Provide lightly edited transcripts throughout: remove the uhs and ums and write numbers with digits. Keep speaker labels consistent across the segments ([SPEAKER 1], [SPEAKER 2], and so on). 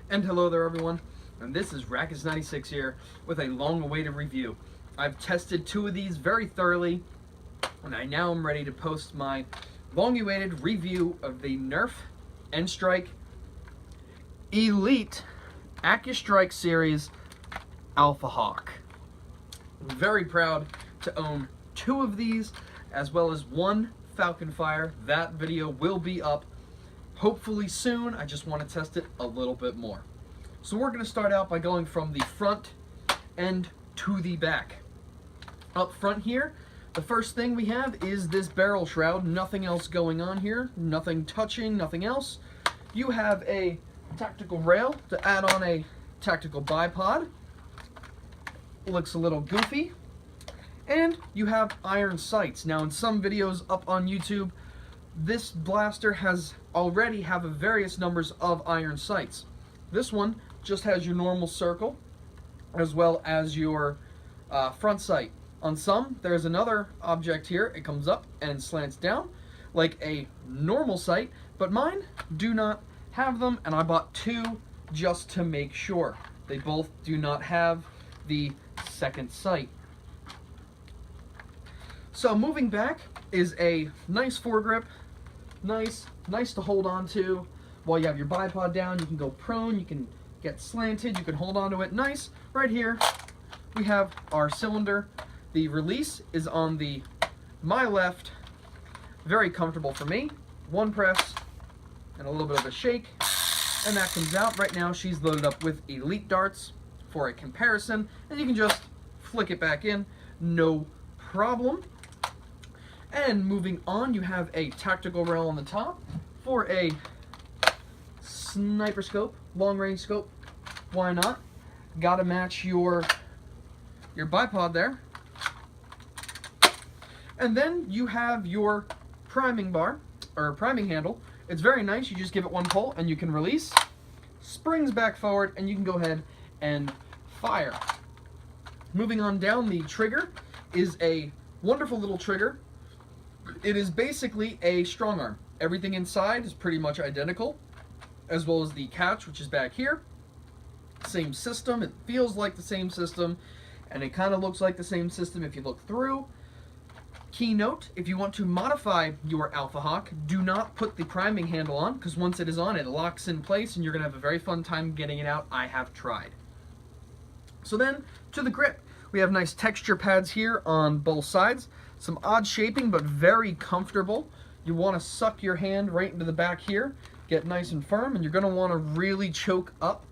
[SPEAKER 1] And hello there everyone, and this is Rackets96 here with a long-awaited review. I've tested two of these very thoroughly, and I now am ready to post my long-awaited review of the Nerf Accustrike Elite Accustrike Series ALPHAHAWK. I'm very proud to own two of these, as well as one Falcon Fire. That video will be up hopefully soon. I just want to test it a little bit more. So we're going to start out by going from the front end to the back. Up front here, the first thing we have is this barrel shroud. Nothing else going on here. Nothing touching, nothing else. You have a tactical rail to add on a tactical bipod. Looks a little goofy. And you have iron sights. Now in some videos up on YouTube, this blaster has already have various numbers of iron sights. This one just has your normal circle as well as your front sight. On some, there's another object here. It comes up and slants down like a normal sight, but mine do not have them, and I bought two just to make sure. They both do not have the second sight. So moving back is a nice foregrip. Nice to hold on to while you have your bipod down. You can go prone, you can get slanted, you can hold on to it. Nice. Right here we have our cylinder. The release is on my left. Very comfortable for me. One press and a little bit of a shake, and that comes out. Right now she's loaded up with elite darts for a comparison, and you can just flick it back in, no problem. And moving on, you have a tactical rail on the top for a sniper scope, long range scope. Why not? Gotta match your bipod there. And then you have your priming bar, or priming handle. It's very nice. You just give it one pull and you can release. Springs back forward and you can go ahead and fire. Moving on down, the trigger is a wonderful little trigger. It is basically a strong arm. Everything inside is pretty much identical, as well as the catch, which is back here. Same system. It feels like the same system, and it kind of looks like the same system if you look through. Key note, if you want to modify your ALPHAHAWK, do not put the priming handle on, because once it is on, it locks in place, and you're going to have a very fun time getting it out. I have tried. So then, to the grip. We have nice texture pads here on both sides. Some odd shaping, but very comfortable. You want to suck your hand right into the back here, get nice and firm, and you're going to want to really choke up.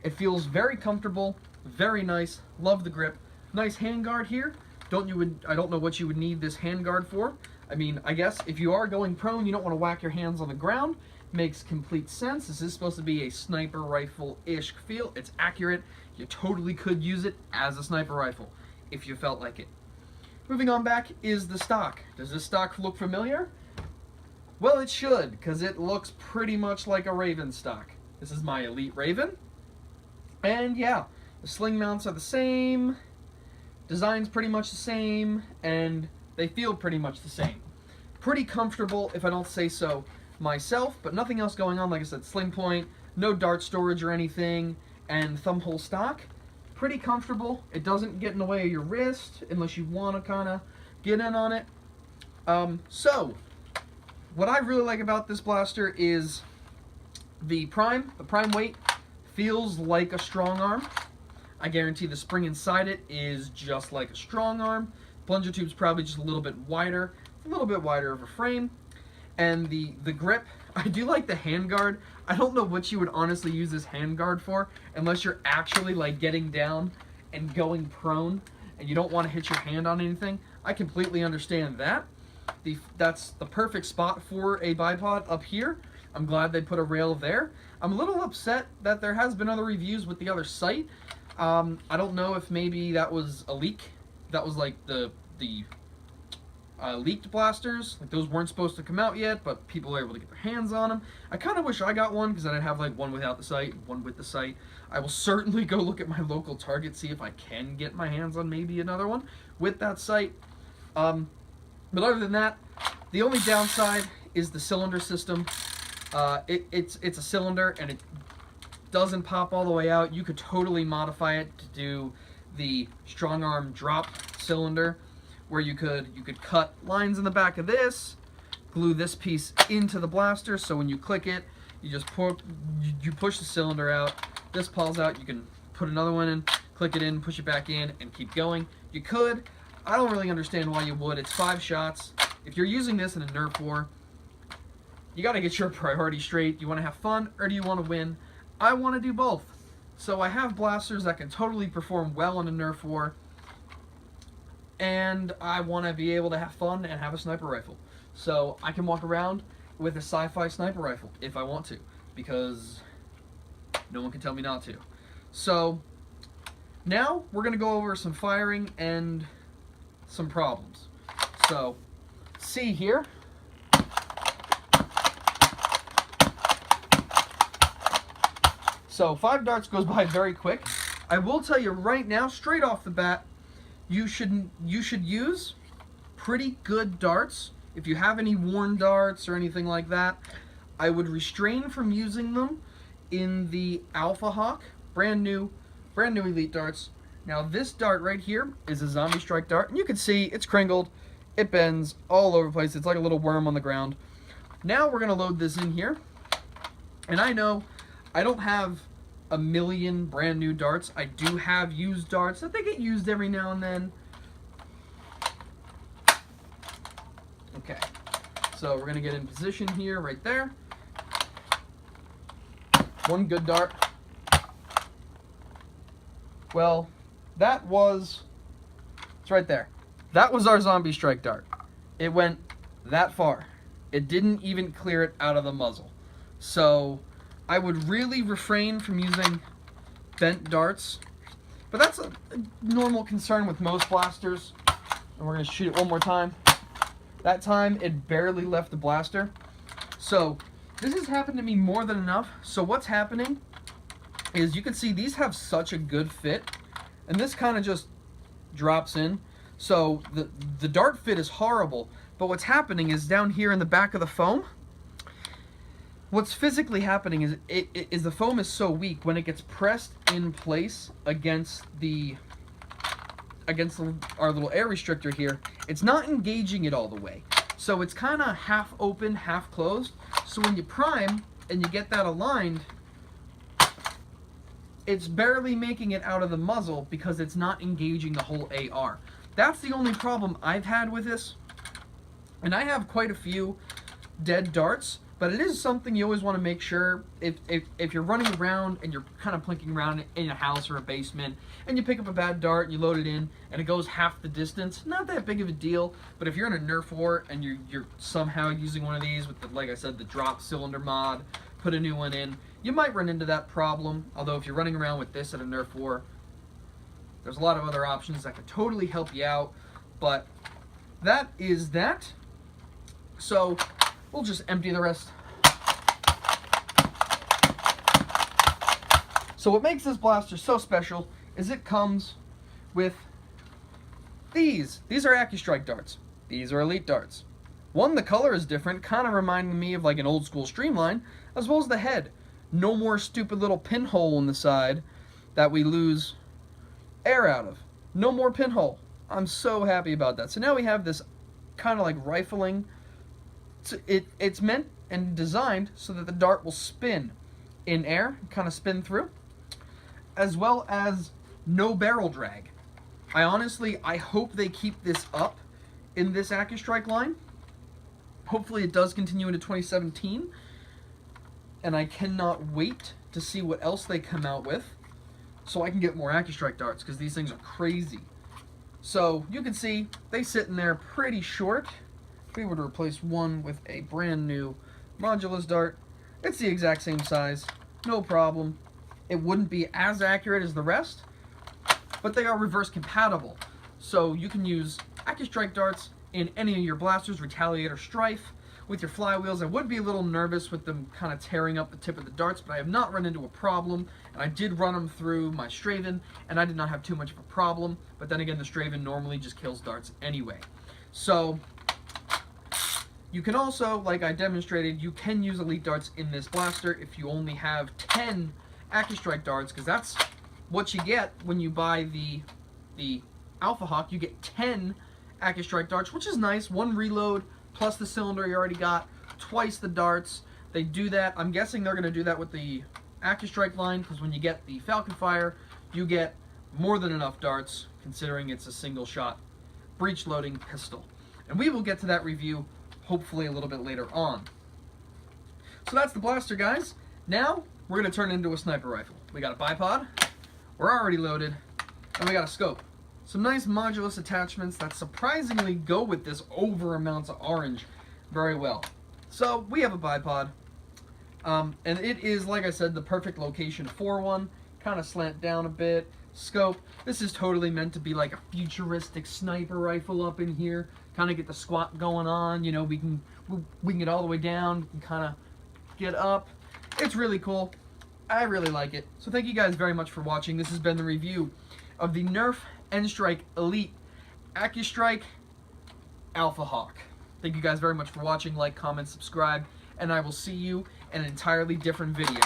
[SPEAKER 1] It feels very comfortable, very nice. Love the grip. Nice handguard here. I don't know what you would need this handguard for. I mean, I guess if you are going prone, you don't want to whack your hands on the ground. Makes complete sense. This is supposed to be a sniper rifle-ish feel. It's accurate. You totally could use it as a sniper rifle if you felt like it. Moving on back is the stock. Does this stock look familiar? Well, it should, because it looks pretty much like a Raven stock. This is my Elite Raven. And yeah, the sling mounts are the same, design's pretty much the same, and they feel pretty much the same. Pretty comfortable, if I don't say so myself, but nothing else going on. Like I said, sling point, no dart storage or anything, and thumb hole stock. Pretty comfortable. It doesn't get in the way of your wrist unless you want to kind of get in on it. So what I really like about this blaster is the prime weight feels like a strong arm. I guarantee the spring inside it is just like a strong arm. Plunger tube's probably just a little bit wider of a frame. And the grip, I do like the handguard. I don't know what you would honestly use this handguard for, unless you're actually like getting down and going prone and you don't want to hit your hand on anything. I completely understand that. That's the perfect spot for a bipod up here. I'm glad they put a rail there. I'm a little upset that there has been other reviews with the other sight. I don't know if maybe that was a leak. That was like the leaked blasters. Like those weren't supposed to come out yet, but people are able to get their hands on them. I kind of wish I got one, because then I'd have like one without the sight, one with the sight. I will certainly go look at my local Target, see if I can get my hands on maybe another one with that sight. But other than that, the only downside is the cylinder system. It's a cylinder, and doesn't pop all the way out, you could totally modify it to do the strong arm drop cylinder, where you could cut lines in the back of this, glue this piece into the blaster, so when you click it, you just push the cylinder out, this pulls out, you can put another one in, click it in, push it back in, and keep going. You could. I don't really understand why you would. It's 5 shots. If you're using this in a Nerf war, you got to get your priorities straight. You want to have fun, or do you want to win? I want to do both. So I have blasters that can totally perform well in a Nerf war, and I want to be able to have fun and have a sniper rifle. So I can walk around with a sci-fi sniper rifle if I want to, because no one can tell me not to. So now we're going to go over some firing and some problems. So see here. So 5 darts goes by very quick. I will tell you right now, straight off the bat, you should use pretty good darts. If you have any worn darts or anything like that, I would restrain from using them in the ALPHAHAWK, brand new elite darts. Now this dart right here is a zombie strike dart, and you can see it's crinkled, it bends all over the place. It's like a little worm on the ground. Now we're gonna load this in here, and I know I don't have a million brand new darts. I do have used darts that they get used every now and then. Okay, so we're gonna get in position here, right there. One good dart. Well, it's right there. That was our zombie strike dart. It went that far. It didn't even clear it out of the muzzle. So I would really refrain from using bent darts, but that's a normal concern with most blasters. And we're gonna shoot it one more time. That time it barely left the blaster. So this has happened to me more than enough. So what's happening is you can see these have such a good fit, and this kind of just drops in. So the dart fit is horrible, but what's happening is down here in the back of the foam, what's physically happening is the foam is so weak, when it gets pressed in place against our little air restrictor here, it's not engaging it all the way. So it's kind of half open, half closed. So when you prime and you get that aligned, it's barely making it out of the muzzle because it's not engaging the whole AR. That's the only problem I've had with this. And I have quite a few dead darts, but it is something you always want to make sure if you're running around and you're kind of plinking around in a house or a basement and you pick up a bad dart and you load it in and it goes half the distance, not that big of a deal. But if you're in a Nerf war and you're somehow using one of these with the, like I said, the drop cylinder mod, put a new one in, you might run into that problem. Although if you're running around with this at a Nerf war, there's a lot of other options that could totally help you out. But that is that. So we'll just empty the rest. So what makes this blaster so special is it comes with these. These are Accustrike darts. These are elite darts. One, the color is different, kind of reminding me of like an old school Streamline, as well as the head. No more stupid little pinhole in the side that we lose air out of. No more pinhole. I'm so happy about that. So now we have this kind of like rifling. It's meant and designed so that the dart will spin in air, kind of spin through, as well as no barrel drag. I hope they keep this up in this Accustrike line. Hopefully it does continue into 2017, and I cannot wait to see what else they come out with so I can get more Accustrike darts, because these things are crazy. So you can see they sit in there pretty short. If we were to replace one with a brand new Modulus dart, it's the exact same size, no problem. It wouldn't be as accurate as the rest, but they are reverse compatible. So you can use Accustrike darts in any of your blasters, Retaliator, Strife. With your flywheels, I would be a little nervous with them kind of tearing up the tip of the darts, but I have not run into a problem. And I did run them through my Straven, and I did not have too much of a problem. But then again, the Straven normally just kills darts anyway. So you can also, like I demonstrated, you can use elite darts in this blaster if you only have 10 Accustrike darts, because that's what you get when you buy the ALPHAHAWK. You get 10 Accustrike darts, which is nice. 1 reload plus the cylinder you already got, twice the darts. They do that. I'm guessing they're going to do that with the Accustrike line, because when you get the Falcon Fire, you get more than enough darts, considering it's a single shot breech loading pistol. And we will get to that review hopefully a little bit later on. So that's the blaster, guys. Now we're going to turn it into a sniper rifle. We got a bipod, we're already loaded, and we got a scope. Some nice modulus attachments that surprisingly go with this over amounts of orange very well. So we have a bipod, and it is, like I said, the perfect location for one. Kind of slant down a bit. Scope. This is totally meant to be like a futuristic sniper rifle up in here. Kind of get the squat going on. You know, we can get all the way down. We can kind of get up. It's really cool. I really like it. So thank you guys very much for watching. This has been the review of the Nerf N-Strike Elite Accustrike ALPHAHAWK. Thank you guys very much for watching. Like, comment, subscribe, and I will see you in an entirely different video.